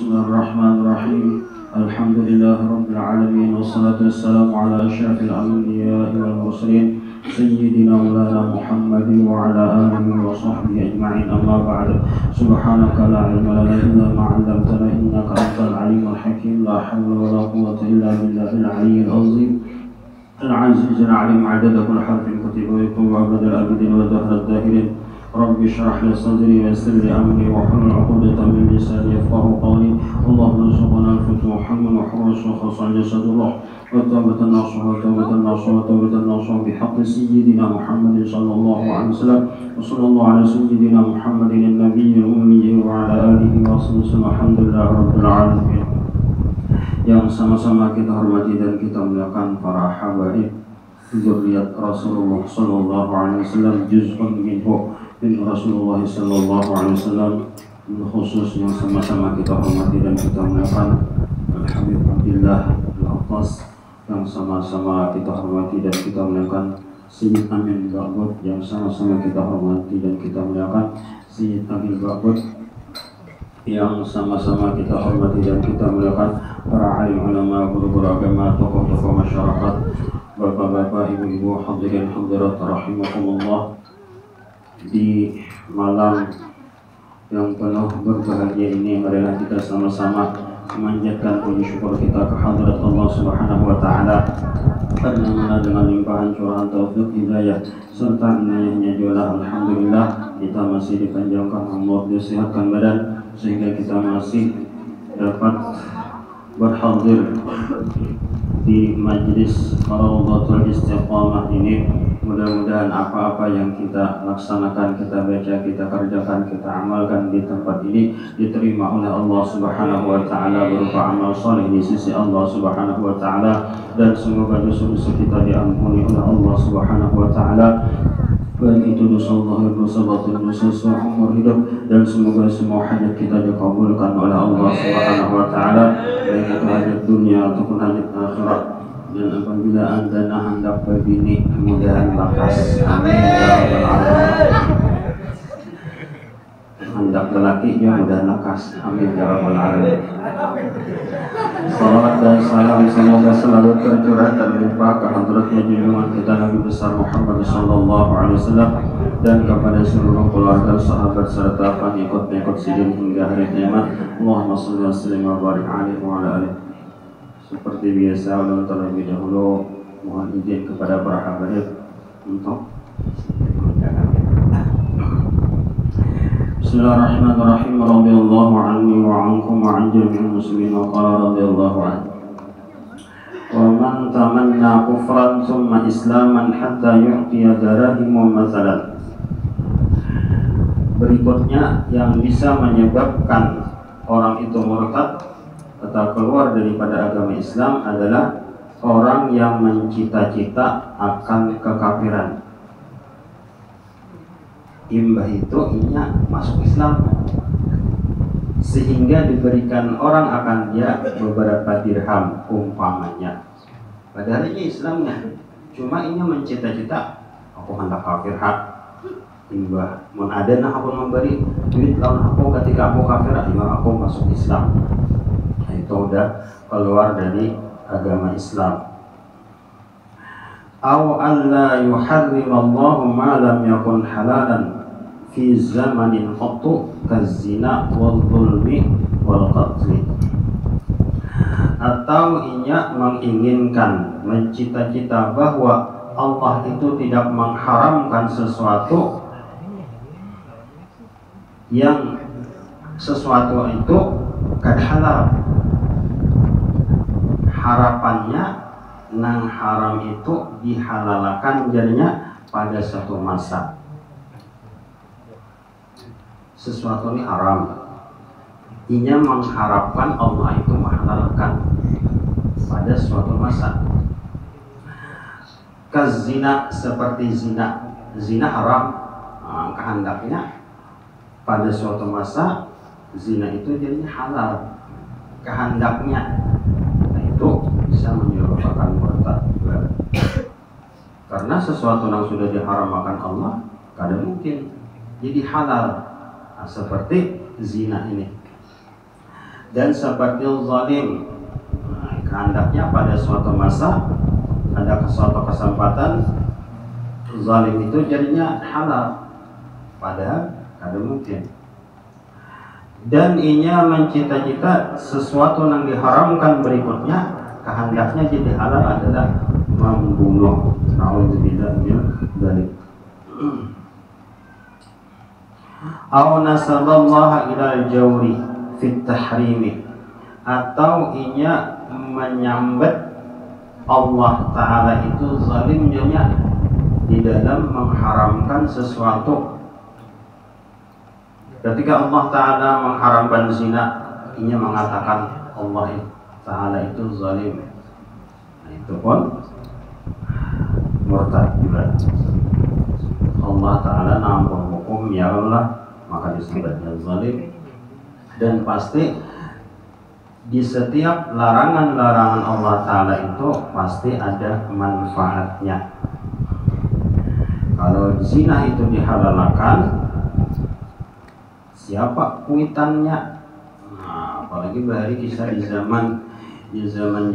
Bismillahirrahmanirrahim. Alhamdulillahirabbil alamin wassalatu wassalamu ala asyrafil anbiya'i wal mursalin sayyidina maulana Muhammadin wa ala alihi wa sahbihi ajma'in. Amma ba'du. Subhanaka la ilma lana illa ma 'allamtana innaka antal alimul hakim. La hawla wa la quwwata illa billahil aliyyil azim. العزيز العليم عدد كل حرف كتب ويكتب عبد الابدين ودهر الداهرين. رب اشرح لي صدري ويسر لي امري واحلل عقدة من لساني يفقهوا قولي. اللهم ارزقنا الفتوح وحرس وخص جسد الله وتوبة النصوح وتوبة النصوح وتوبة النصوح بحق سيدنا محمد صلى الله عليه وسلم. وصلى الله على سيدنا محمد النبي الأمي وعلى آله وصحبه وسلم. الحمد لله رب العالمين. Yang sama-sama kita hormati dan kita muliakan para habaib dzurriyyat Rasulullah sallallahu alaihi wasallam, juz'un minhu min Rasulullah sallallahu alaihi wasallam, khusus yang sama-sama kita hormati dan kita muliakan Al-Habib Abdillah Al-Attas, yang sama-sama kita hormati dan kita muliakan Sayyid Amin Ba'bud, yang sama-sama kita hormati dan kita muliakan Sayyid Amin Ba'bud, yang sama-sama kita hormati dan kita muliakan para alim ulama, guru-guru agama, tokoh-tokoh masyarakat, bapak-bapak, ibu-ibu, hadirin hadirat rahimakumullah. Di malam yang penuh berbahagia ini, marilah kita sama-sama memanjatkan puji syukur kita ke hadirat Allah Subhanahu wa taala, karena mana dengan limpahan curahan taufik hidayah serta inayahnya juga alhamdulillah kita masih dipanjangkan umur, disehatkan badan, sehingga kita masih dapat berhadir di majlis Rawdatul Istiqamah ini. Mudah-mudahan apa-apa yang kita laksanakan, kita baca, kita kerjakan, kita amalkan di tempat ini diterima oleh Allah Subhanahu wa taala berupa amal saleh di sisi Allah Subhanahu wa taala, dan semoga dosa-dosa kita diampuni oleh Allah Subhanahu wa taala, baik itu dosa zahir, dosa batin, dosa seumur hidup, dan semoga semua hajat kita dikabulkan oleh Allah Subhanahu wa taala, baik itu hajat dunia ataupun hajat akhirat. Dan apabila anda hendak berbini, kemudahan bakas, amin ya rabbal alamin. Hendak lelaki, ya mudah lakas, amin ya rabbal alamin. Salawat dan salam semoga selalu tercurah dan limpah ke hadratnya junjungan kita Nabi besar Muhammad sallallahu alaihi wasallam, dan kepada seluruh keluarga, sahabat serta pengikut-pengikut sidin hingga hari kiamat. Allahumma shalli wa sallim wa barik alaihi wa ala alihi. Seperti biasa, ulun terlebih dahulu mohon izin kepada para habaib untuk Bismillahirrahmanirrahim. Radhiyallahu anni wa ankum wa an jami'il muslimin wa qala radhiyallahu anhu. Wa man tamanna kufran thumma islaman hatta yu'tiya darahimu mathalan. Berikutnya yang bisa menyebabkan orang itu murtad atau keluar daripada agama Islam adalah orang yang mencita-cita akan kekafiran. Imbah itu inya masuk Islam, sehingga diberikan orang akan dia beberapa dirham umpamanya, padahal ini Islamnya, cuma inya mencita-cita aku hendak kafir hak. Imbah mun ada nah aku memberi duit lawan aku ketika aku kafir, imbah aku masuk Islam, itu udah keluar dari agama Islam. Aw alla yuharrimallahu ma lam yakun halalan fi zamanin qattu kazina wal zulmi wal qatli. Atau inya menginginkan, mencita-cita bahwa Allah itu tidak mengharamkan sesuatu yang sesuatu itu kad halal, harapannya nang haram itu dihalalkan jadinya pada suatu masa. Sesuatu ini haram, inya mengharapkan Allah itu menghalalkan pada suatu masa. Kazina, seperti zina, zina haram, kehendaknya pada suatu masa zina itu jadinya halal, kehendaknya. Itu bisa menyebabkan murtad juga, karena sesuatu yang sudah diharamkan Allah kadang mungkin jadi halal. Nah, seperti zina ini. dan seperti zalim. Kehendaknya pada suatu masa, ada suatu kesempatan, zalim itu jadinya halal, padahal kada mungkin. Dan inya mencita-cita sesuatu yang diharamkan berikutnya, kehendaknya jadi halal adalah membunuh. Nauzubillah min dzalik. Aw nasaballaha ilal jawri fit tahrimi, atau inya menyambat Allah Ta'ala itu zalim jadinya di dalam mengharamkan sesuatu. Ketika Allah Ta'ala mengharamkan zina, inya mengatakan Allah Ta'ala itu zalim. Nah, itu pun murtad juga. Allah Ta'ala nampun hukum ya Allah, maka disebutnya zalim. Dan pasti di setiap larangan-larangan Allah Ta'ala itu pasti ada manfaatnya. Kalau zina itu dihalalkan, siapa kuitannya? Nah, apalagi bahari kisah di zaman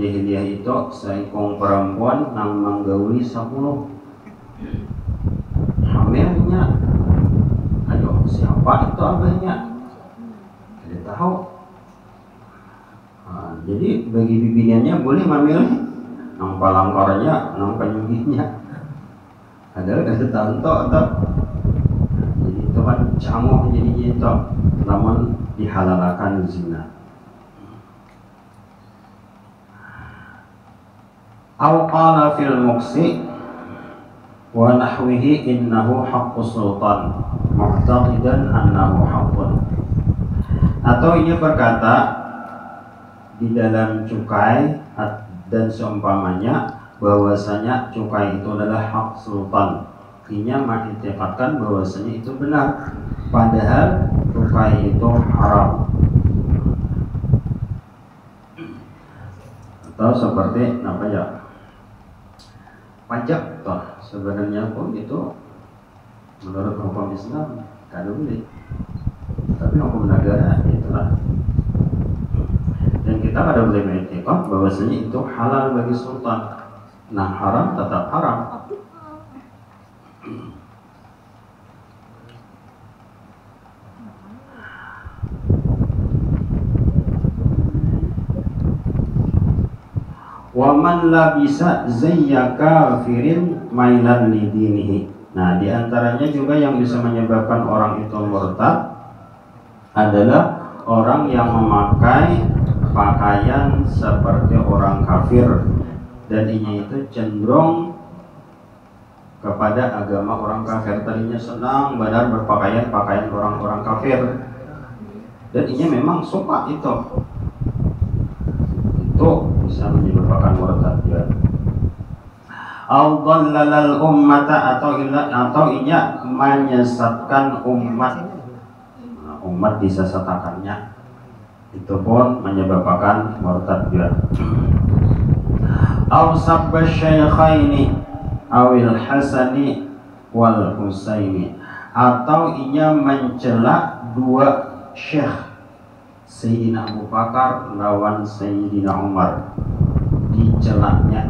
jahiliyah itu, seekor perempuan yang menggauli 10 hamilnya. Aduh, siapa itu abahnya? Tidak tahu. Nah, jadi bagi bibinya boleh memilih nang palangkarnya, nang penyuginya. Ada tahu atau jadi itu kan camuh jadinya itu, namun dihalalkan zina. Aw qala fil muqsi wa nahwihi innahu haqqus sultan mu'taqidan annahu haqqun. Atau ia berkata di dalam cukai dan seumpamanya bahwasanya cukai itu adalah hak sultan. Inya mengiktirafkan bahwasanya itu benar, padahal cukai itu haram. Atau seperti apa ya, pajak toh sebenarnya pun itu menurut hukum Islam kada boleh, tapi hukum negara itulah. Dan kita pada boleh mengiktiraf bahwasanya itu halal bagi sultan. Nah, haram tetap haram. Wa man labisa zayya kafirin mailan lidinihi. Nah, di antaranya juga yang bisa menyebabkan orang itu murtad adalah orang yang memakai pakaian seperti orang kafir, dan ini itu cenderung kepada agama orang kafir. Tadinya senang benar berpakaian pakaian orang-orang kafir, dan ini memang suka itu bisa menyebabkan murtad ya. Al-dhallalal ummata, atau inya menyesatkan umat. Nah, umat disesatakannya, itu pun menyebabkan murtad ya. Aw sabba syaikhaini awil hasani wal husaini, atau inya mencela dua syekh, Sayyidina Abu Bakar lawan Sayyidina Umar, dicelaknya.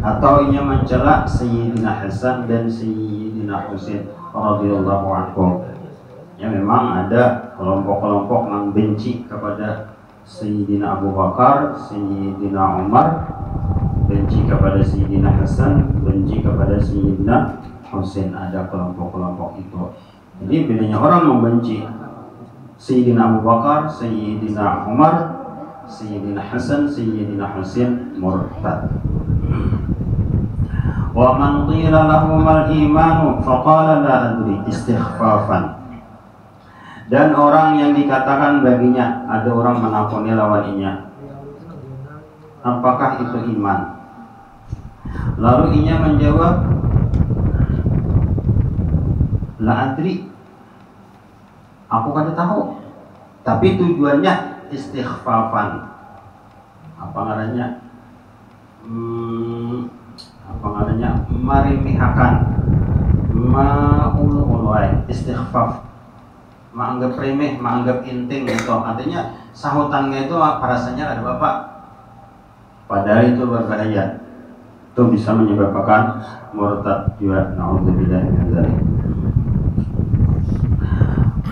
Atau inya mencela Sayyidina Hasan dan Sayyidina Husain radhiyallahu anhum. Ya, memang ada kelompok-kelompok yang benci kepada Sayyidina Abu Bakar, Sayyidina Umar, benci kepada Sayyidina Hasan, benci kepada Sayyidina Husain. Ada kelompok-kelompok itu. Jadi bedanya orang membenci Sayyidina Abu Bakar, Sayyidina Umar, Sayyidina Hasan, Sayyidina Husain, murtad. Wa man qila lahum al-imanu faqala la adri istighfafan. Dan orang yang dikatakan baginya, ada orang menakuni lawannya, apakah itu iman? Lalu inya menjawab, la adri, aku kada tahu. Tapi tujuannya istighfafan. Apa ngarannya? Marimihakan, maulu-uluai, istighfaf. menganggap remeh, menganggap inting gitu. Artinya sahutannya itu rasanya ada bapak. Padahal itu berbahaya. Itu bisa menyebabkan murtad juga. Nauzubillah min dzalik.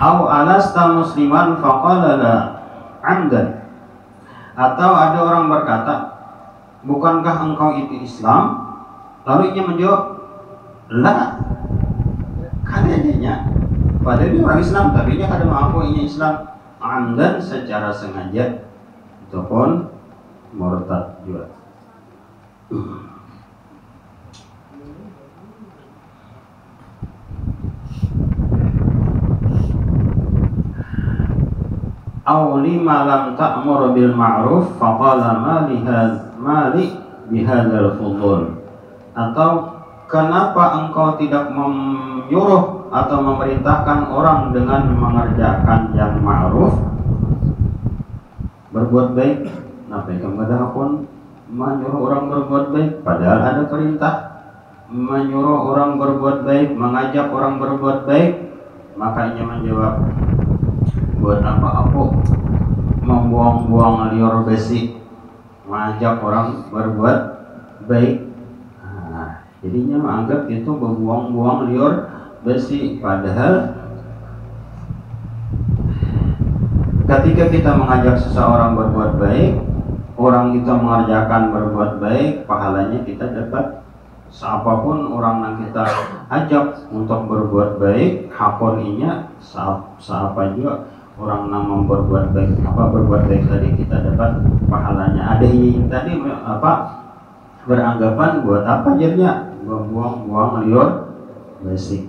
Au alasta musliman faqala la amdan. Atau ada orang berkata, bukankah engkau itu Islam? Lalu ia menjawab, la, kadanya. Padahal dia orang Islam, tapi dia kada mengaku ini Islam. Amdan secara sengaja, itu pun murtad juga. Aw lima lam ta'mur bil ma'ruf faqala ma li bihadzal fudul. Atau kenapa engkau tidak menyuruh atau memerintahkan orang dengan mengerjakan yang ma'ruf, berbuat baik? Napa kamu pun menyuruh orang berbuat baik, padahal ada perintah menyuruh orang berbuat baik, mengajak orang berbuat baik. Makanya menjawab, buat apa aku membuang-buang liur besi mengajak orang berbuat baik? Nah, jadinya menganggap itu membuang-buang liur besi. Padahal ketika kita mengajak seseorang berbuat baik, orang itu mengerjakan berbuat baik, pahalanya kita dapat. Seapapun orang yang kita ajak untuk berbuat baik, hakoninya seapa juga orang yang berbuat baik, berbuat baik tadi kita dapat pahalanya. Ada yang tadi beranggapan buat apa jadinya buang-buang liur besi.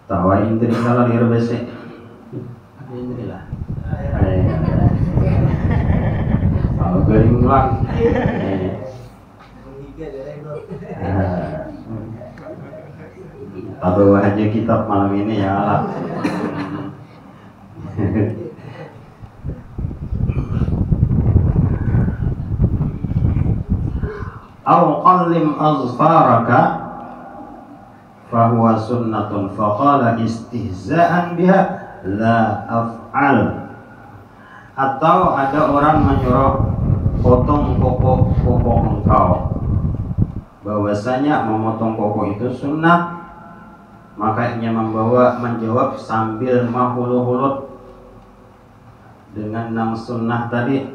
Tawa intri kalau liur besi. Alhamdulillah. Kalau garing ulang. Bawa aja kitab malam ini ya Allah. Aw qallim azfaraka fahuwa sunnatun faqala istihza'an biha la af'al. Atau ada orang menyuruh potong koko engkau, bahwasanya memotong koko itu sunnah. Makanya menjawab sambil mahulu-hulut dengan nang sunnah tadi,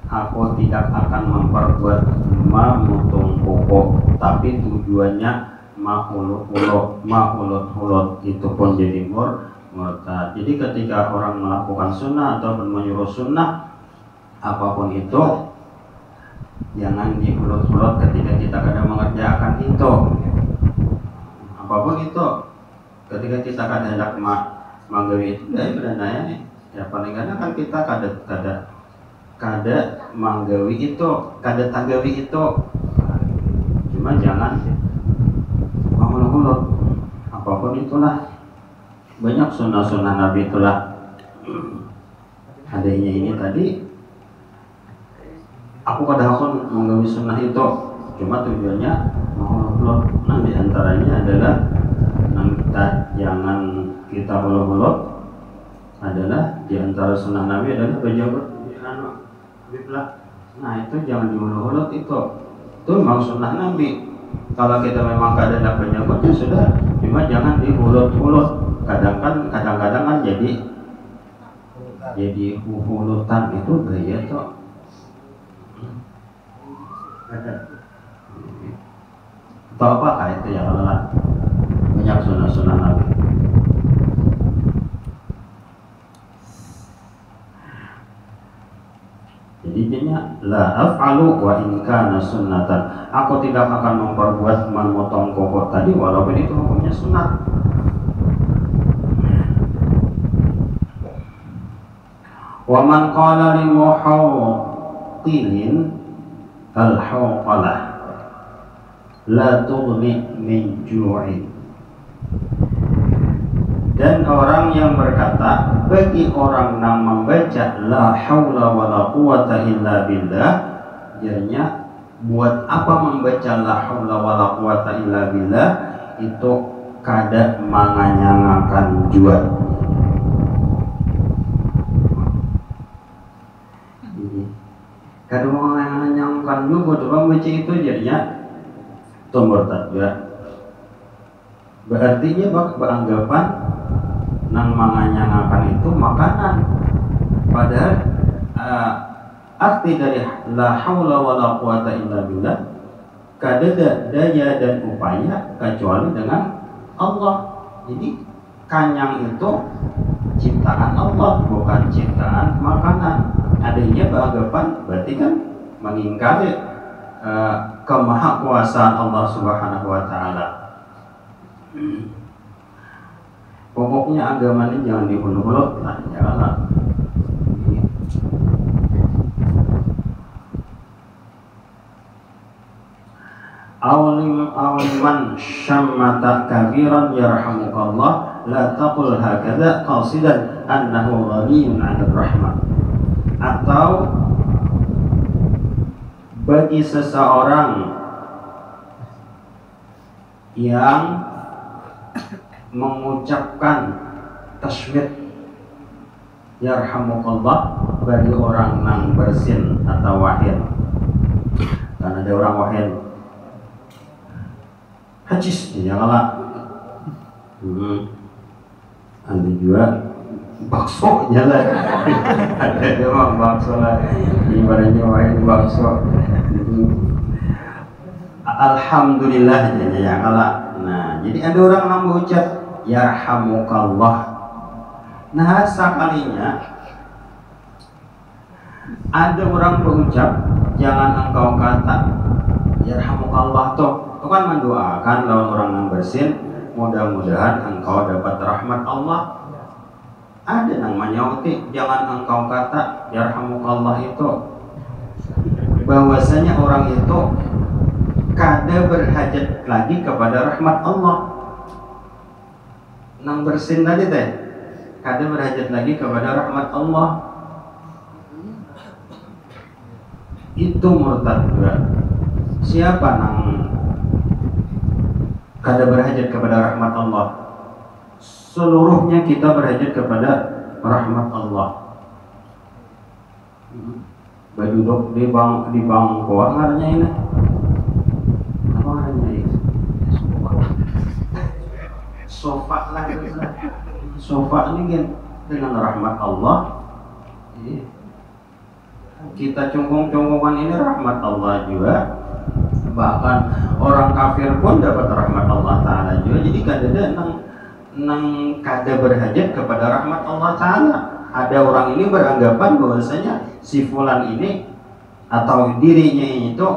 aku tidak akan memperbuat memotong koko, tapi tujuannya mahulu-hulut itu pun jadi murtad. Jadi ketika orang melakukan sunnah atau menyuruh sunnah apapun itu, jangan dihulut-hulut ketika kita kadang mengerjakan itu. Apapun itu, ketika kita kadang hendak menggawi itu, ya beranaya nih. Ya paling kadang kan kita kada menggawi itu, kada tagawi itu. Cuma jangan menghulu-hulut. Apapun itulah, banyak sunnah-sunnah Nabi itulah. Adanya ini tadi, aku kadang menggawi sunnah itu, cuma tujuannya menghulu-hulut. Nah diantaranya adalah jangan kita huluk-huluk, adalah diantara sunnah Nabi adalah berjabut. Nah itu jangan dihuluk-huluk, itu memang sunnah Nabi. Kalau kita memang kadang berjabut ya sudah, cuma jangan dihuluk-huluk. Kadang-kadang kan jadi hulutan itu gaya tuh. Atau apakah itu ya Allah? Banyak sunnah-sunnah Nabi. Jadi jadinya la af'alu wa in kana sunnatan. Aku tidak akan memperbuat memotong koko tadi walaupun itu hukumnya sunat. Wa man qala li muhawqilin al-hawqalah la tughni min ju'in. Dan orang yang berkata, bagi orang yang membaca la haula wala quwata illa billah, jadinya buat apa membaca la haula wala quwata illa billah, itu kada menganyangakan jua. Kadang orang yang kan juga coba baca itu jadinya murtad juga. Berarti dia beranggapan nang manganyangakan itu makanan. Padahal arti dari la haula wala quwata illa billah kada daya dan upaya kecuali dengan Allah. Jadi kanyang itu ciptaan Allah, bukan ciptaan makanan. Adanya beranggapan berarti kan mengingkari kemahakuasaan Allah Subhanahu wa taala. Pokoknya agama ini jangan dihulu-hulu, janganlah. Awliman syammata kabiran yarhamukallah la taqul hakadha qasidan annahu ghaniyun 'anil rahmah. Atau bagi seseorang yang mengucapkan tasmid yarhamukallah bagi orang nang bersin atau wahid, karena ada orang wahid hajis dia ngalah ada juga bakso nyala ada memang bakso lah ibaratnya wahid bakso. Alhamdulillah ya ngalah. Nah, jadi ada orang yang mengucap yarhamukallah. Nah, sekalinya ada orang berucap jangan engkau kata yarhamukallah toh. Itu kan mendoakan lawan orang yang bersin, mudah-mudahan engkau dapat rahmat Allah. Ada yang menyauti jangan engkau kata yarhamukallah itu, bahwasanya orang itu kada berhajat lagi kepada rahmat Allah. Nang bersin tadi teh kada berhajat lagi kepada rahmat Allah. Itu murtad juga. Siapa nang kada berhajat kepada rahmat Allah? Seluruhnya kita berhajat kepada rahmat Allah. Duduk di bangku ngaranya ini. Apa ngaranya ini? Sofa lah. Sofa ini kan dengan rahmat Allah. Kita cungkung-cungkungan ini rahmat Allah juga. Bahkan orang kafir pun dapat rahmat Allah Ta'ala juga. Jadi kada nang kada berhajat kepada rahmat Allah Ta'ala. Ada orang ini beranggapan bahwasanya si fulan ini atau dirinya itu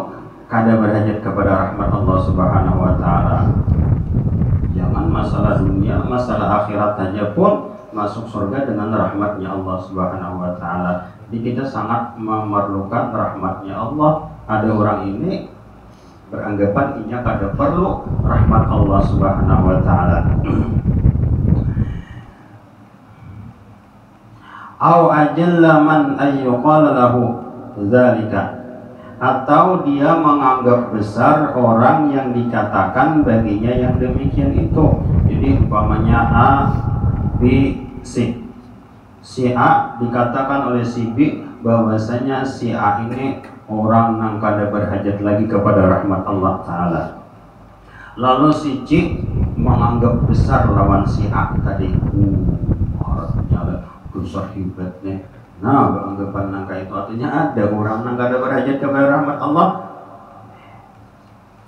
kada berhajat kepada rahmat Allah Subhanahu wa Ta'ala. Jangan masalah dunia, masalah akhirat saja pun masuk surga dengan rahmatnya Allah Subhanahu wa Ta'ala. Jadi kita sangat memerlukan rahmatnya Allah. Ada orang ini beranggapan inya kada perlu rahmat Allah Subhanahu wa Ta'ala. Au ajalla man ayyuqala lahu dzalika, atau dia menganggap besar orang yang dikatakan baginya yang demikian itu. Jadi umpamanya A, B, C. Si A dikatakan oleh si B bahwasanya si A ini orang yang kada berhajat lagi kepada rahmat Allah Ta'ala. Lalu si C menganggap besar lawan si A tadi. Besar hebatnya. Nah, beranggapan nangka itu artinya ada orang yang kada berhajat kepada rahmat Allah.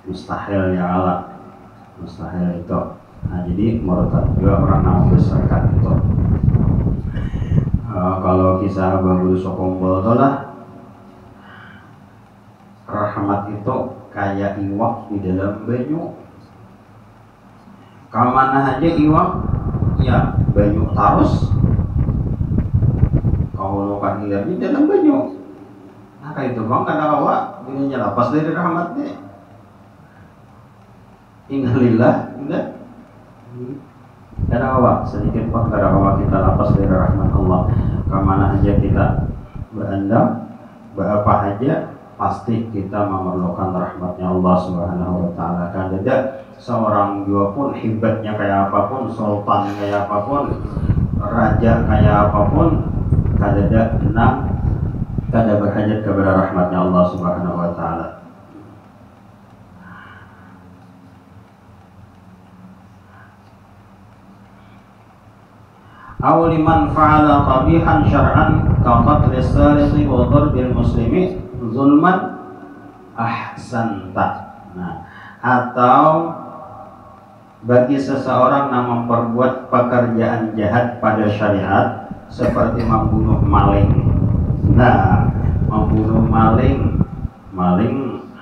Mustahil ya Allah. Mustahil itu. Nah, jadi murtad juga orang yang membesarkan itu. Kalau kisah Babul Sokombol itu lah, rahmat itu kayak iwak di dalam banyu. Kamana aja iwak, ya banyu tarus. Kalau kan hilir di dalam banyu. Nah kayak itu bang kada kawa ini lepas dari rahmatnya. Innalillah, enggak. Kada kawa sedikit pun kada kawa kita lepas dari rahmat Allah. Kemana aja kita berandam, berapa aja pasti kita memerlukan rahmatnya Allah Subhanahu wa Ta'ala. Kan tidak seorang juga pun hebatnya kayak apapun, sultan kayak apapun, raja kayak apapun, kada ada kada berhajat kepada rahmatnya Allah Subhanahu wa taala. Aw liman fa'ala qabihan syar'an ka qatl as-sariqi wa darbil muslimi zulman ahsanta. Nah, atau bagi seseorang yang memperbuat pekerjaan jahat pada syariat seperti membunuh maling. Nah, membunuh maling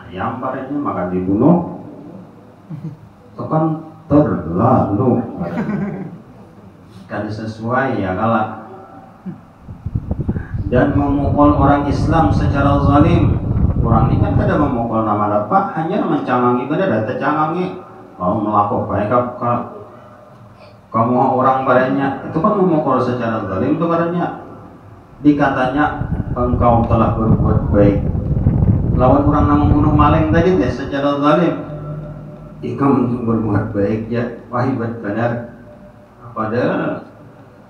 ayam parenya maka dibunuh itu kan terlalu kan sesuai ya kalah. Dan memukul orang Islam secara zalim, orang ini kan kada memukul nama lepak, hanya mencangangi kada ada tercangangi. Kalau melakukan baik kamu orang padanya itu kan memukul secara zalim itu katanya. Dikatanya engkau telah berbuat baik lawan orang yang membunuh maling tadi deh secara zalim. Engkau berbuat baik ya wahibat benar pada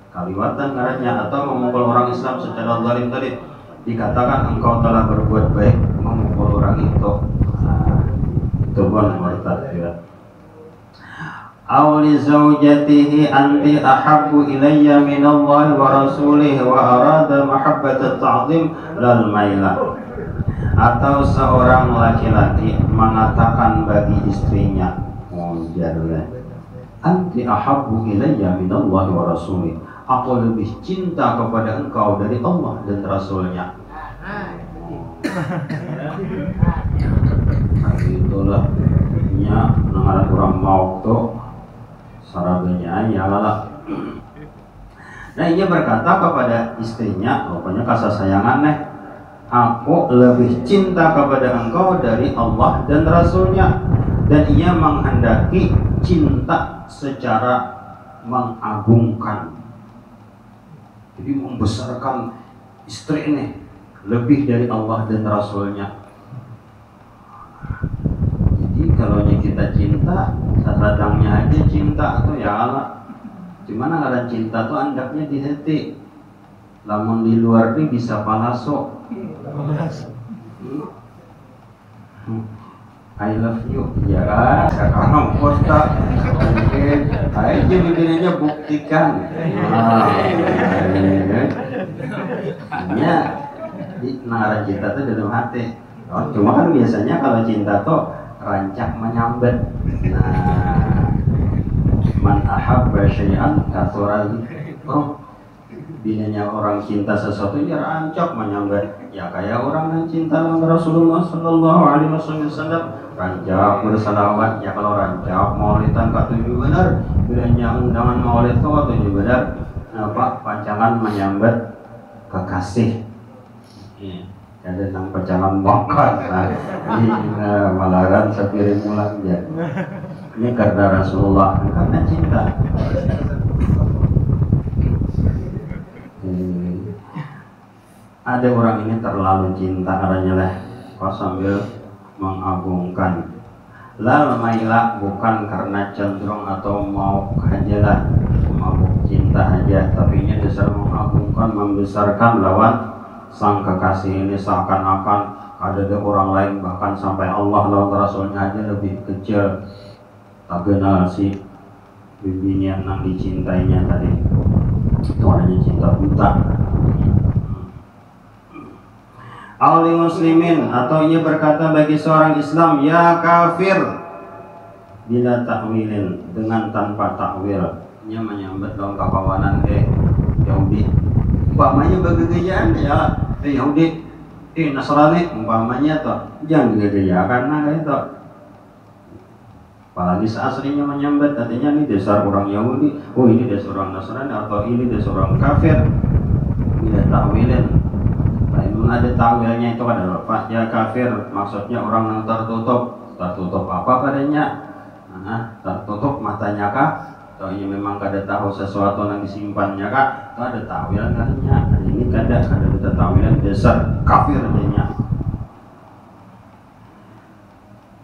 kaliwatan karanya, atau memukul orang Islam secara zalim tadi dikatakan engkau telah berbuat baik memukul orang itu. Itu pun murtad ya. Aw li zawjatihi anti ahabbu ilayya min Allah wa rasulih wa arada mahabbat ta'zim lal maila. Atau seorang laki-laki mengatakan bagi istrinya, anti ahabbu ilayya min Allah wa rasulih, aku lebih cinta kepada engkau dari Allah dan Rasulnya. Itulah nya nangaran orang mau tuh sarabanya ya lah. Nah, ia berkata kepada istrinya, pokoknya kasih sayangan nih, aku lebih cinta kepada engkau dari Allah dan Rasulnya. Dan ia menghendaki cinta secara mengagungkan, jadi membesarkan istri ini lebih dari Allah dan Rasulnya. Jadi kalau kita cinta, sadangnya aja cinta tuh ya Allah. Gimana ada cinta tuh andaknya di hati. Lamun di luar ini bisa palaso. I love you, ya kan? Sekarang kota, mungkin, ayo jadinya buktikan. Ya, nara cinta tuh dalam hati. Oh, cuma kan biasanya kalau cinta tuh rancak menyambet. Nah, man ahabba syai'an kathural. Oh, bilanya orang cinta sesuatu ya rancak menyambet. Ya kayak orang yang cinta dengan Rasulullah Sallallahu Alaihi Wasallam. Rancak bersalawat, ya kalau rancak maulidan katuju benar, bilanya undangan maulid itu katuju benar, apa pancangan menyambet kekasih. Ada tentang pancangan bongkar, nah ini malaran sepiring mulan ya. Ini karena Rasulullah, karena cinta. Ada orang ini terlalu cinta karena lah, kok sambil mengagungkan. Lal maila bukan karena cenderung atau mau aja lah, mabuk cinta aja, tapi ini dasar mengagungkan, membesarkan lawan sang kekasih ini seakan-akan ada orang lain, bahkan sampai Allah lawan Rasulnya aja lebih kecil. Tak kenal si bibinya yang dicintainya tadi, itu hanya cinta buta. Auli muslimin, atau ia berkata bagi seorang Islam, ya kafir, bila takwilin, dengan tanpa takwil. Ia menyambut dalam kapawanan Yahudi, umpamanya bergegayaan ya Yahudi, Nasrani umpamanya toh, jangan gegaya karena itu. Apalagi aslinya menyambut, artinya ini dasar orang Yahudi, oh ini dasar orang Nasrani, atau ini dasar orang kafir. Bila takwilin, ada tawilnya itu adalah Pak ya kafir, maksudnya orang yang tertutup apa padanya, tertutup matanya kah, atau ini memang kada tahu sesuatu yang disimpannya kah, atau ada tawil katanya. Ini kada tawilan dasar kafir adanya.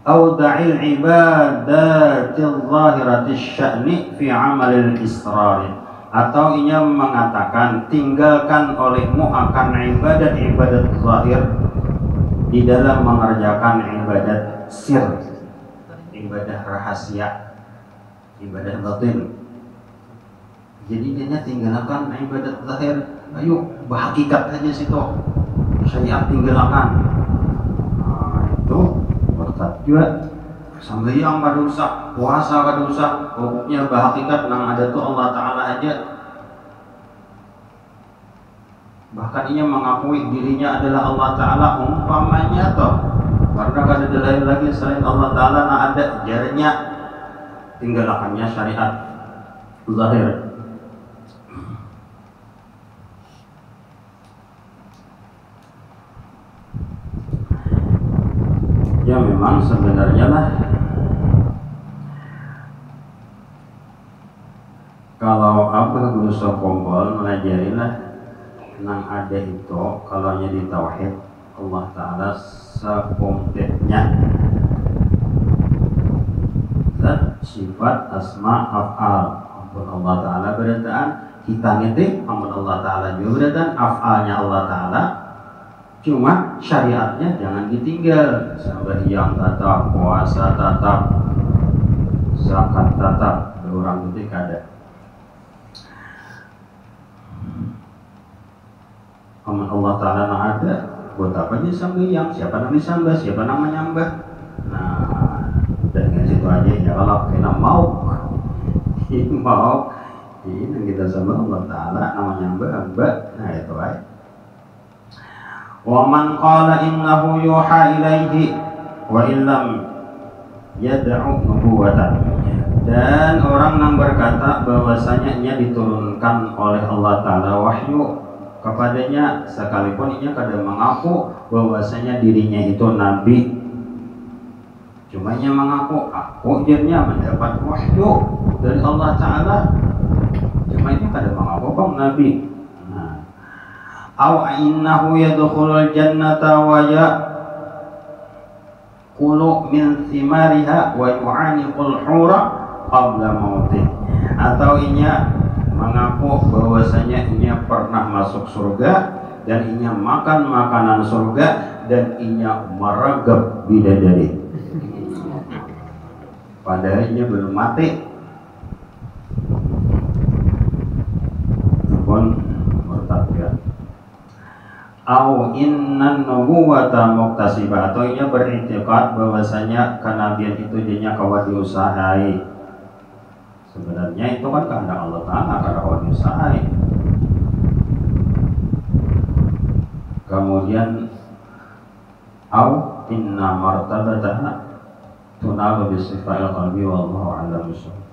Auda'il ibadatil zahiratis sya'ni fi amalil israri, atau ia mengatakan tinggalkan olehmu akan ibadat-ibadat zahir di dalam mengerjakan ibadat sir, ibadah rahasia, ibadah batin. Jadi dia tinggalkan ibadat zahir, ayo berhakikat aja situ, syariat tinggalkan. Nah, itu murtad juga. Sembahyang kada usah, puasa kada usah, pokoknya berhakikat nang ada tuh Allah Ta'ala aja. Bahkan ia mengakui dirinya adalah Allah Ta'ala umpamanya toh, karena kada ada lain lagi selain Allah Ta'ala nang ada jarinya, tinggalkannya syariat zahir. Ya memang sebenarnya lah, kalau apa guru sokombol melajarilah nang ada itu, kalau nya di tauhid Allah Ta'ala sekompletnya zat sifat asma af'al. Ampun Allah Ta'ala berataan kita ngerti, ampun Allah Ta'ala juga berataan af'alnya Allah Ta'ala. Cuma syariatnya jangan ditinggal. Sembahyang tatap, puasa tatap, zakat tatap, orang itu kada. Aman Allah Ta'ala nak ada, buat apa aja sembahyang? Siapa nak disambah, siapa nak menyambah? Nah, dengan situ aja ya, kalau kena mau ini kita sambah Allah Ta'ala namanya nyambah, nah itu aja. Wa man qala innahu yuha ilaihi wa illam yad'u nubuwatan. Dan orang yang berkata bahwasanya ia diturunkan oleh Allah Ta'ala wahyu kepadanya sekalipun ia kadang mengaku bahwasanya dirinya itu nabi. Cuma ia mengaku aku dirinya mendapat wahyu dari Allah Ta'ala, cuma ia kadang mengaku kok nabi. Aw innahu yadkhulul jannata wa yaqulu min thimariha wa yu'aniqul hura qabla mautih. Atau inya mengaku bahwasanya inya pernah masuk surga dan inya makan makanan surga dan inya meragap bidadari padahal inya belum mati. Pun murtad ya. Au innan nubuwata muktasibah, atau ia beriktikad bahwasanya kenabian itu jadinya kawan diusahai. Sebenarnya itu kan kehendak Allah Ta'ala, karena kawan diusahai. Kemudian au inna martabatah tunalu bisifa'il qalbi wallahu a'lam bishawab.